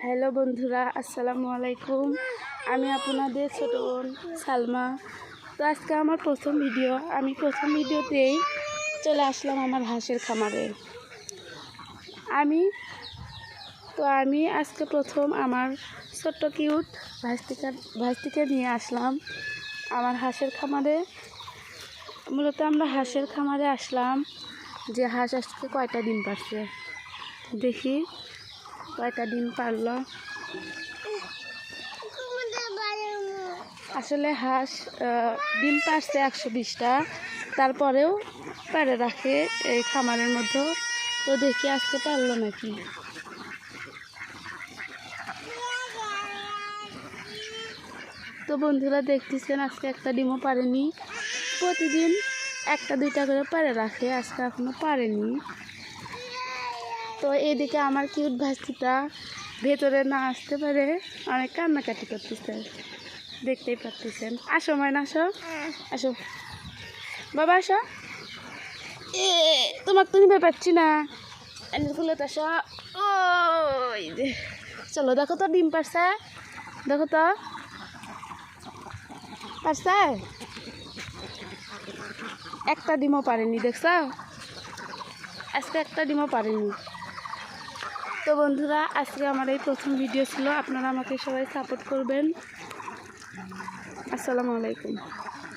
Hello বন্ধুরা, আসসালামু আলাইকুম। আমি আপনাদের ছোট বোন সালমা। তো আজকে আমার প্রথম ভিডিও। আমি প্রথম ভিডিওতেই চলে আসলাম আমার হাঁসের খামারে। আমি আজকে প্রথম আমার ছোট্ট কিউট ভাস্তিকে নিয়ে আসলাম আমার হাঁসের খামারে। মূলত আমরা হাঁসের খামারে আসলাম যে হাঁস আজকে কয়টা ডিম পারছে, দেখি কয়টা ডিম পারলো। আসলে হাঁস ডিম পারছে 120টা, তারপরেও পারে রাখে এই খামারের মধ্যে। তো দেখি আজকে পারলো নাকি। তো বন্ধুরা দেখতেছেন, আজকে একটা ডিমও পারেনি। প্রতিদিন একটা দুইটা করে পারে রাখে, আজকে এখনো পারেনি। তো এইদিকে আমার কিউট ভাস্তিটা ভেতরে না আসতে পারে অনেক কান্নাকাটি করতেছে, দেখতেই পাচ্ছেন। আসো মাইনা, আসো আসো বাবা, আসো। তোমাকে তো নিতে পারছি না, খুলে তো আসো। ওই যে চলো, দেখো তো ডিম পারছে, দেখো তো পারছে। একটা ডিমও পারেনি, দেখছো, আজকে একটা ডিমও পারেনি। তো বন্ধুরা, আজকে আমার এই প্রথম ভিডিও ছিল। আপনারা আমাকে সবাই সাপোর্ট করবেন। আসসালামু আলাইকুম।